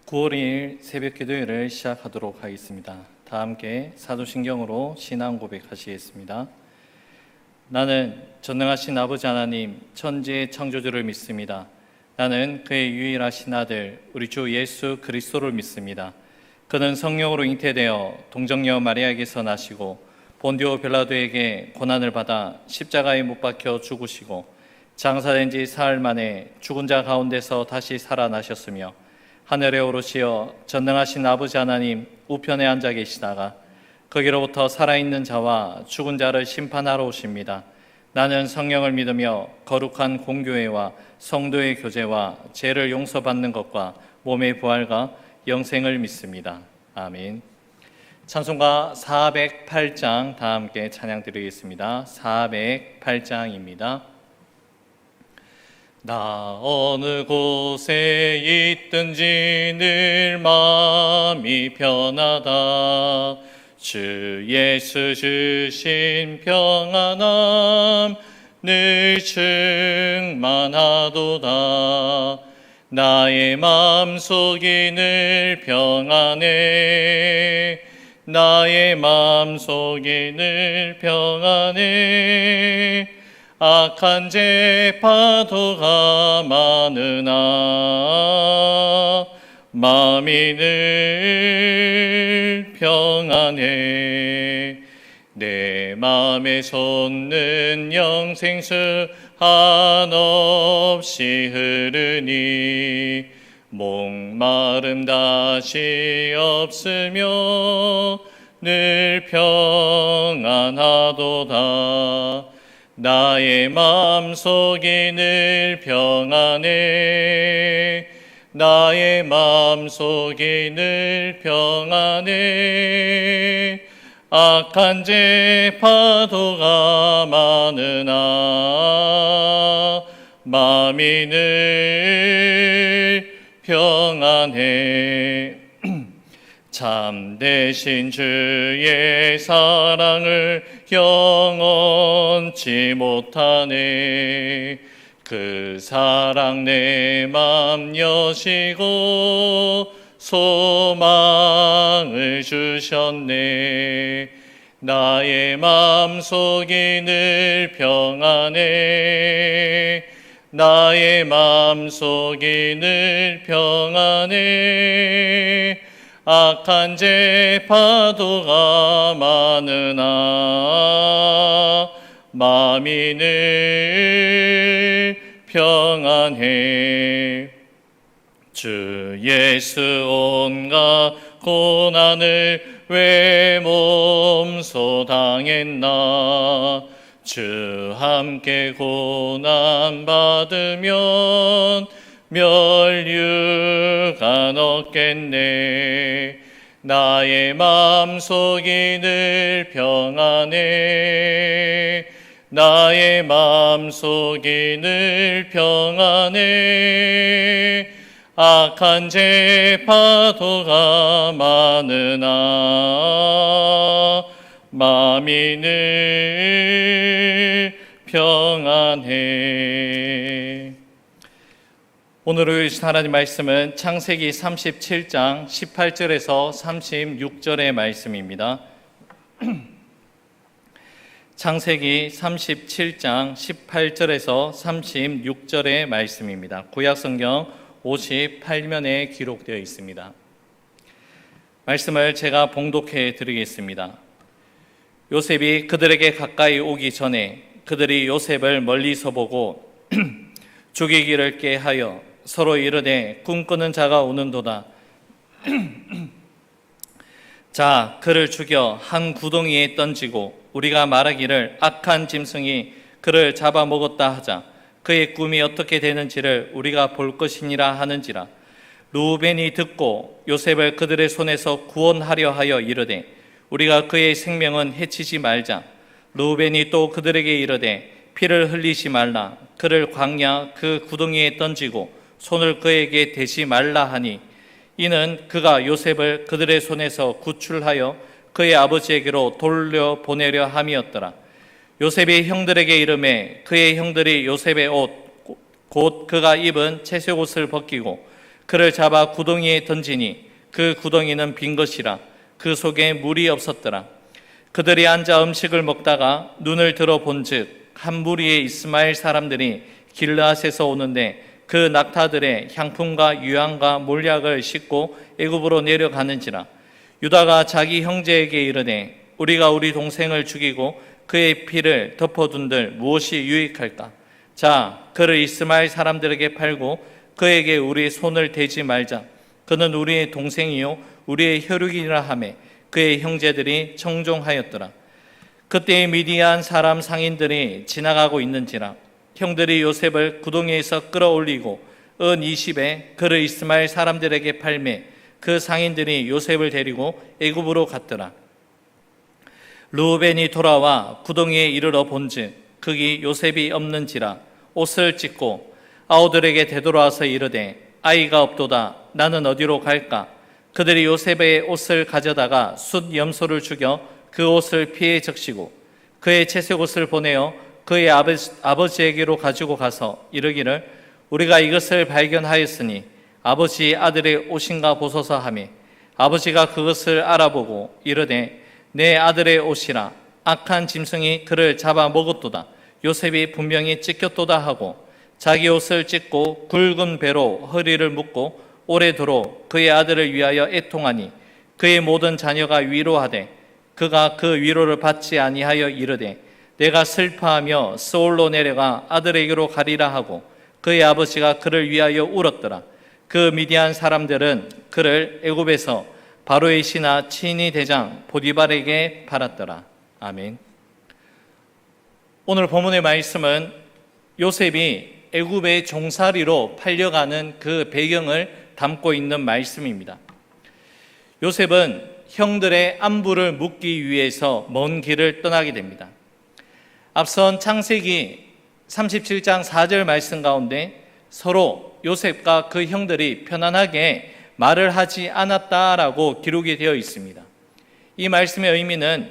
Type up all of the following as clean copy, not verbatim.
9월 2일 새벽 기도회를 시작하도록 하겠습니다. 다 함께 사도신경으로 신앙 고백하시겠습니다. 나는 전능하신 아버지 하나님 천지의 창조주를 믿습니다. 나는 그의 유일하신 아들 우리 주 예수 그리스도를 믿습니다. 그는 성령으로 잉태되어 동정녀 마리아에게서 나시고 본디오 빌라도에게 고난을 받아 십자가에 못 박혀 죽으시고 장사된 지 사흘 만에 죽은 자 가운데서 다시 살아나셨으며 하늘에 오르시어 전능하신 아버지 하나님 우편에 앉아 계시다가 거기로부터 살아있는 자와 죽은 자를 심판하러 오십니다. 나는 성령을 믿으며 거룩한 공교회와 성도의 교제와 죄를 용서받는 것과 몸의 부활과 영생을 믿습니다. 아멘. 찬송가 408장 다 함께 찬양 드리겠습니다. 408장입니다. 나 어느 곳에 있든지 늘 마음이 편하다. 주 예수 주신 평안함 늘 충만하도다. 나의 마음속이 늘 평안해. 나의 마음속이 늘 평안해. 악한 죄 파도가 많으나 마음이 늘 평안해. 내 마음에 솟는 영생수 한없이 흐르니 목마름 다시 없으며 늘 평안하도다. 나의 마음속이 늘 평안해. 나의 마음속이 늘 평안해. 악한 죄 파도가 많으나 마음이 늘 평안해. 참되신 주의 사랑을 경험치 못하네. 그 사랑 내 맘 여시고 소망을 주셨네. 나의 마음속이 늘 평안해. 나의 마음속이 늘 평안해. 악한 죄 파도가 많으나 마음이 늘 평안해. 주 예수 온갖 고난을 왜 몸소 당했나. 주 함께 고난 받으면 멸류가 없겠네. 나의 마음속이 늘 평안해. 나의 마음속이 늘 평안해. 악한 죄 파도가 많으나 마음이 늘 평안해. 오늘 읽으신 하나님 말씀은 창세기 37장 18절에서 36절의 말씀입니다. 창세기 37장 18절에서 36절의 말씀입니다. 구약성경 58면에 기록되어 있습니다. 말씀을 제가 봉독해 드리겠습니다. 요셉이 그들에게 가까이 오기 전에 그들이 요셉을 멀리서 보고 죽이기를 꾀하여 서로 이르되 꿈꾸는 자가 오는도다. 자, 그를 죽여 한 구덩이에 던지고 우리가 말하기를 악한 짐승이 그를 잡아먹었다 하자. 그의 꿈이 어떻게 되는지를 우리가 볼 것이니라 하는지라. 루벤이 듣고 요셉을 그들의 손에서 구원하려 하여 이르되 우리가 그의 생명은 해치지 말자. 루벤이 또 그들에게 이르되 피를 흘리지 말라. 그를 광야 그 구덩이에 던지고 손을 그에게 대지 말라 하니 이는 그가 요셉을 그들의 손에서 구출하여 그의 아버지에게로 돌려보내려 함이었더라. 요셉이 형들에게 이르매 그의 형들이 요셉의 옷 곧 그가 입은 채색 옷을 벗기고 그를 잡아 구덩이에 던지니 그 구덩이는 빈 것이라 그 속에 물이 없었더라. 그들이 앉아 음식을 먹다가 눈을 들어 본즉 한 무리의 이스마엘 사람들이 길르앗에서 오는데 그 낙타들의 향품과 유향과 몰약을 싣고 애굽으로 내려가는지라. 유다가 자기 형제에게 이르되 우리가 우리 동생을 죽이고 그의 피를 덮어둔들 무엇이 유익할까? 자, 그를 이스마엘 사람들에게 팔고 그에게 우리 손을 대지 말자. 그는 우리의 동생이요 우리의 혈육이라 하며 그의 형제들이 청종하였더라. 그때의 미디안 사람 상인들이 지나가고 있는지라. 형들이 요셉을 구덩이에서 끌어올리고 은 20에 그를 이스마엘 사람들에게 팔매 그 상인들이 요셉을 데리고 애굽으로 갔더라. 르우벤이 돌아와 구덩이에 이르러 본즉 거기 요셉이 없는지라 옷을 찢고 아우들에게 되돌아와서 이르되 아이가 없도다. 나는 어디로 갈까? 그들이 요셉의 옷을 가져다가 숫 염소를 죽여 그 옷을 피에 적시고 그의 채색 옷을 보내어 그의 아버지에게로 가지고 가서 이르기를 우리가 이것을 발견하였으니 아버지 아들의 옷인가 보소서 하매 아버지가 그것을 알아보고 이르되 내 아들의 옷이라 악한 짐승이 그를 잡아 먹었도다. 요셉이 분명히 찢겼도다 하고 자기 옷을 찢고 굵은 배로 허리를 묶고 오래도록 그의 아들을 위하여 애통하니 그의 모든 자녀가 위로하되 그가 그 위로를 받지 아니하여 이르되 내가 슬퍼하며 스올로 내려가 아들에게로 가리라 하고 그의 아버지가 그를 위하여 울었더라. 그 미디안 사람들은 그를 애굽에서 바로의 신하 친위 대장 보디발에게 팔았더라. 아멘. 오늘 본문의 말씀은 요셉이 애굽의 종살이로 팔려가는 그 배경을 담고 있는 말씀입니다. 요셉은 형들의 안부를 묻기 위해서 먼 길을 떠나게 됩니다. 앞선 창세기 37장 4절 말씀 가운데 서로 요셉과 그 형들이 편안하게 말을 하지 않았다라고 기록이 되어 있습니다. 이 말씀의 의미는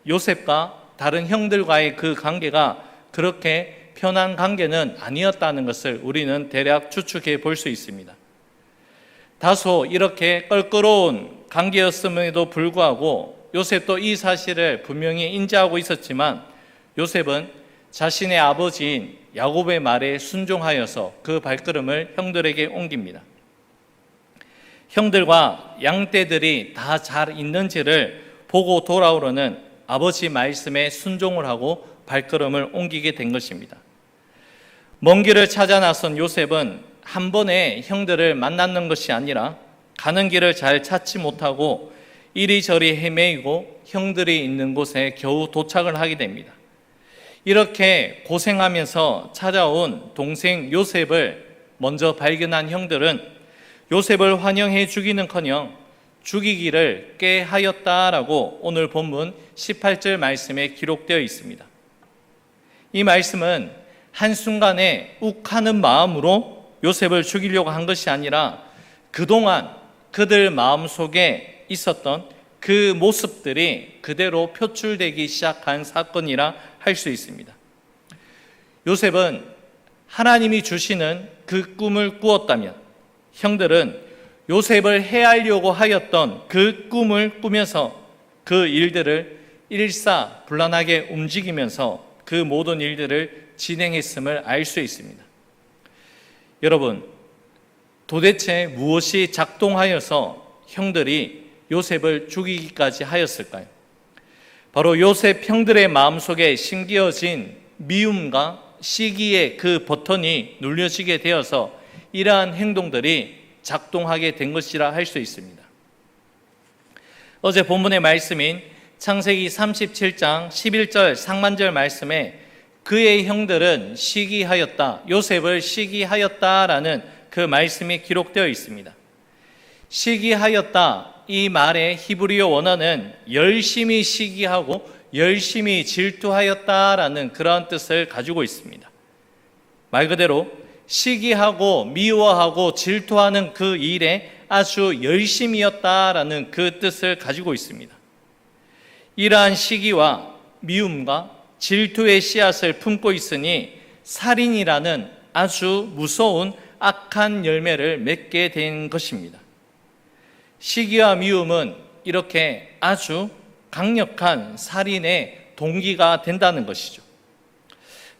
요셉과 다른 형들과의 그 관계가 그렇게 편한 관계는 아니었다는 것을 우리는 대략 추측해 볼 수 있습니다. 다소 이렇게 껄끄러운 관계였음에도 불구하고 요셉도 이 사실을 분명히 인지하고 있었지만 요셉은 자신의 아버지인 야곱의 말에 순종하여서 그 발걸음을 형들에게 옮깁니다. 형들과 양떼들이 다 잘 있는지를 보고 돌아오려는 아버지 말씀에 순종을 하고 발걸음을 옮기게 된 것입니다. 먼 길을 찾아 나선 요셉은 한 번에 형들을 만나는 것이 아니라 가는 길을 잘 찾지 못하고 이리저리 헤매이고 형들이 있는 곳에 겨우 도착을 하게 됩니다. 이렇게 고생하면서 찾아온 동생 요셉을 먼저 발견한 형들은 요셉을 환영해 주기는커녕 죽이기를 꾀하였다라고 오늘 본문 18절 말씀에 기록되어 있습니다. 이 말씀은 한순간에 욱하는 마음으로 요셉을 죽이려고 한 것이 아니라 그동안 그들 마음속에 있었던 그 모습들이 그대로 표출되기 시작한 사건이라 할 수 있습니다. 요셉은 하나님이 주시는 그 꿈을 꾸었다면 형들은 요셉을 해하려고 하였던 그 꿈을 꾸면서 그 일들을 일사불란하게 움직이면서 그 모든 일들을 진행했음을 알 수 있습니다. 여러분, 도대체 무엇이 작동하여서 형들이 요셉을 죽이기까지 하였을까요? 바로 요셉 형들의 마음속에 심겨진 미움과 시기의 그 버튼이 눌려지게 되어서 이러한 행동들이 작동하게 된 것이라 할 수 있습니다. 어제 본문의 말씀인 창세기 37장 11절 상반절 말씀에 그의 형들은 시기하였다, 요셉을 시기하였다라는 그 말씀이 기록되어 있습니다. 시기하였다, 이 말의 히브리어 원어는 열심히 시기하고 열심히 질투하였다라는 그러한 뜻을 가지고 있습니다. 말 그대로 시기하고 미워하고 질투하는 그 일에 아주 열심이었다라는 그 뜻을 가지고 있습니다. 이러한 시기와 미움과 질투의 씨앗을 품고 있으니 살인이라는 아주 무서운 악한 열매를 맺게 된 것입니다. 시기와 미움은 이렇게 아주 강력한 살인의 동기가 된다는 것이죠.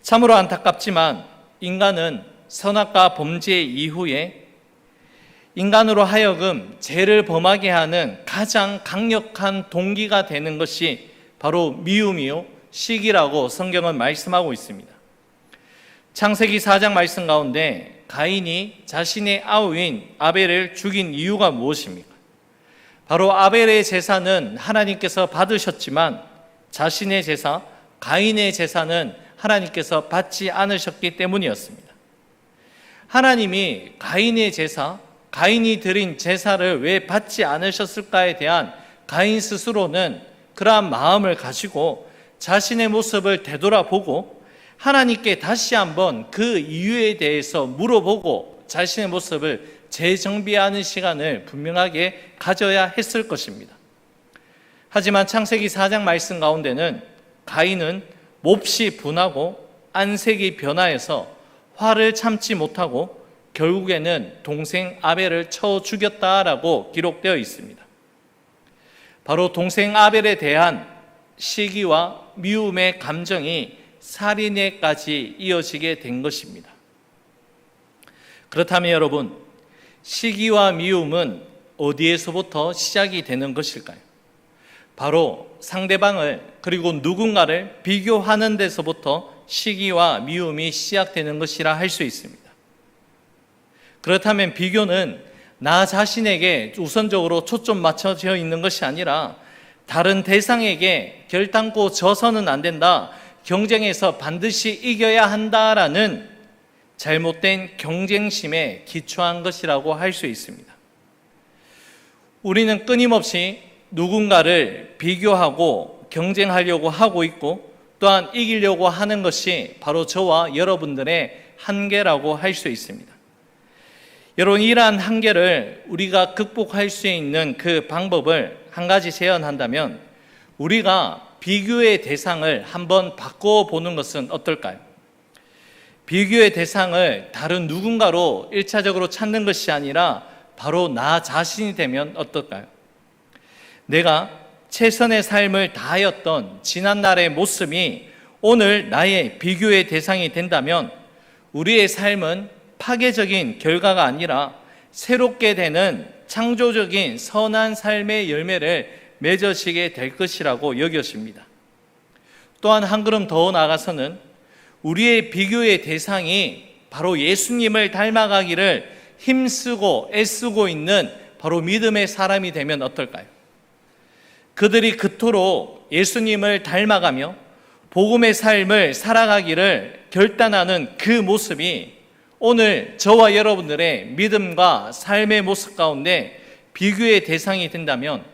참으로 안타깝지만 인간은 선악과 범죄 이후에 인간으로 하여금 죄를 범하게 하는 가장 강력한 동기가 되는 것이 바로 미움이요 시기라고 성경은 말씀하고 있습니다. 창세기 4장 말씀 가운데 가인이 자신의 아우인 아벨을 죽인 이유가 무엇입니까? 바로 아벨의 제사는 하나님께서 받으셨지만 자신의 제사, 가인의 제사는 하나님께서 받지 않으셨기 때문이었습니다. 하나님이 가인의 제사, 가인이 드린 제사를 왜 받지 않으셨을까에 대한 가인 스스로는 그러한 마음을 가지고 자신의 모습을 되돌아보고 하나님께 다시 한번 그 이유에 대해서 물어보고 자신의 모습을 재정비하는 시간을 분명하게 가져야 했을 것입니다. 하지만 창세기 4장 말씀 가운데는 가인은 몹시 분하고 안색이 변화해서 화를 참지 못하고 결국에는 동생 아벨을 쳐 죽였다라고 기록되어 있습니다. 바로 동생 아벨에 대한 시기와 미움의 감정이 살인에까지 이어지게 된 것입니다. 그렇다면 여러분, 시기와 미움은 어디에서부터 시작이 되는 것일까요? 바로 상대방을 그리고 누군가를 비교하는 데서부터 시기와 미움이 시작되는 것이라 할 수 있습니다. 그렇다면 비교는 나 자신에게 우선적으로 초점 맞춰져 있는 것이 아니라 다른 대상에게 결단코 져서는 안 된다, 경쟁에서 반드시 이겨야 한다라는 잘못된 경쟁심에 기초한 것이라고 할 수 있습니다. 우리는 끊임없이 누군가를 비교하고 경쟁하려고 하고 있고 또한 이기려고 하는 것이 바로 저와 여러분들의 한계라고 할 수 있습니다. 여러분, 이러한 한계를 우리가 극복할 수 있는 그 방법을 한 가지 제안한다면 우리가 비교의 대상을 한번 바꿔보는 것은 어떨까요? 비교의 대상을 다른 누군가로 1차적으로 찾는 것이 아니라 바로 나 자신이 되면 어떨까요? 내가 최선의 삶을 다하였던 지난날의 모습이 오늘 나의 비교의 대상이 된다면 우리의 삶은 파괴적인 결과가 아니라 새롭게 되는 창조적인 선한 삶의 열매를 맺어지게 될 것이라고 여겨집니다. 또한 한 걸음 더 나아가서는 우리의 비교의 대상이 바로 예수님을 닮아가기를 힘쓰고 애쓰고 있는 바로 믿음의 사람이 되면 어떨까요? 그들이 그토록 예수님을 닮아가며 복음의 삶을 살아가기를 결단하는 그 모습이 오늘 저와 여러분들의 믿음과 삶의 모습 가운데 비교의 대상이 된다면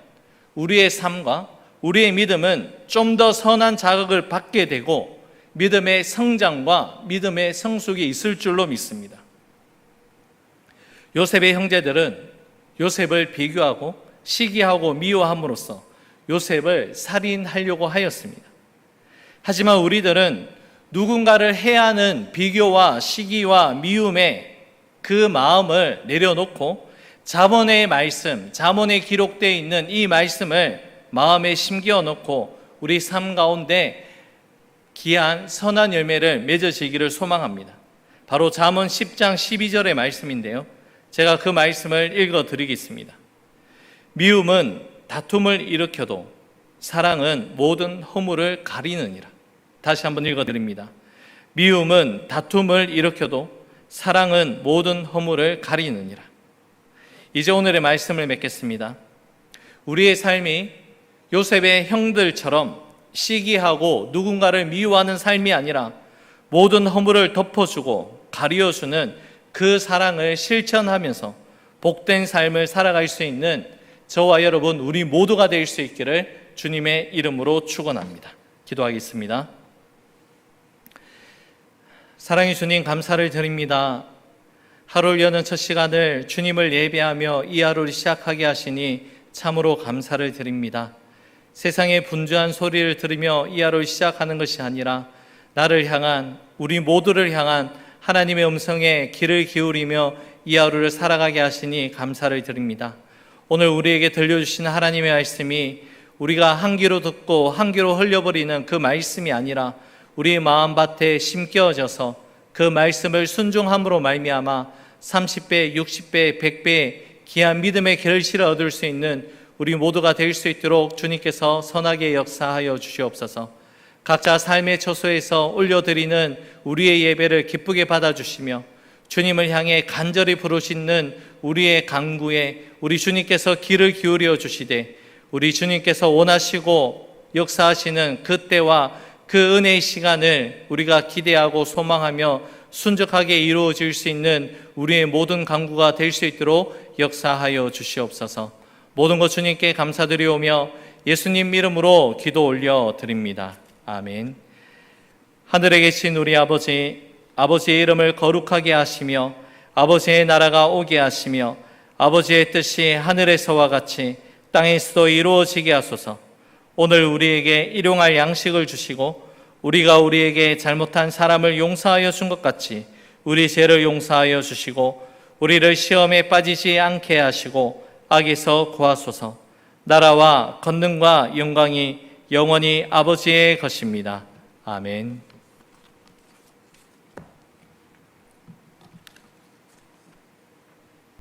우리의 삶과 우리의 믿음은 좀 더 선한 자극을 받게 되고 믿음의 성장과 믿음의 성숙이 있을 줄로 믿습니다. 요셉의 형제들은 요셉을 비교하고 시기하고 미워함으로써 요셉을 살인하려고 하였습니다. 하지만 우리들은 누군가를 해하는 비교와 시기와 미움의 그 마음을 내려놓고 잠언의 말씀, 잠언에 기록되어 있는 이 말씀을 마음에 심겨 놓고 우리 삶 가운데 귀한 선한 열매를 맺어지기를 소망합니다. 바로 잠언 10장 12절의 말씀인데요, 제가 그 말씀을 읽어드리겠습니다. 미움은 다툼을 일으켜도 사랑은 모든 허물을 가리느니라. 다시 한번 읽어드립니다. 미움은 다툼을 일으켜도 사랑은 모든 허물을 가리느니라. 이제 오늘의 말씀을 맺겠습니다. 우리의 삶이 요셉의 형들처럼 시기하고 누군가를 미워하는 삶이 아니라 모든 허물을 덮어주고 가리어주는 그 사랑을 실천하면서 복된 삶을 살아갈 수 있는 저와 여러분 우리 모두가 될 수 있기를 주님의 이름으로 축원합니다. 기도하겠습니다. 사랑의 주님, 감사를 드립니다. 하루를 여는 첫 시간을 주님을 예배하며 이 하루를 시작하게 하시니 참으로 감사를 드립니다. 세상의 분주한 소리를 들으며 이 하루를 시작하는 것이 아니라 나를 향한, 우리 모두를 향한 하나님의 음성에 귀를 기울이며 이 하루를 살아가게 하시니 감사를 드립니다. 오늘 우리에게 들려주신 하나님의 말씀이 우리가 한 귀로 듣고 한 귀로 흘려버리는 그 말씀이 아니라 우리의 마음밭에 심겨져서 그 말씀을 순종함으로 말미암아 30배, 60배, 100배의 귀한 믿음의 결실을 얻을 수 있는 우리 모두가 될 수 있도록 주님께서 선하게 역사하여 주시옵소서. 각자 삶의 처소에서 올려드리는 우리의 예배를 기쁘게 받아주시며 주님을 향해 간절히 부르시는 우리의 간구에 우리 주님께서 귀를 기울여 주시되 우리 주님께서 원하시고 역사하시는 그때와 그 은혜의 시간을 우리가 기대하고 소망하며 순적하게 이루어질 수 있는 우리의 모든 간구가 될 수 있도록 역사하여 주시옵소서. 모든 것 주님께 감사드리오며 예수님 이름으로 기도 올려드립니다. 아멘. 하늘에 계신 우리 아버지, 아버지의 이름을 거룩하게 하시며 아버지의 나라가 오게 하시며 아버지의 뜻이 하늘에서와 같이 땅에서도 이루어지게 하소서. 오늘 우리에게 일용할 양식을 주시고 우리가 우리에게 잘못한 사람을 용서하여 준 것 같이 우리 죄를 용서하여 주시고 우리를 시험에 빠지지 않게 하시고 악에서 구하소서. 나라와 권능과 영광이 영원히 아버지의 것입니다. 아멘.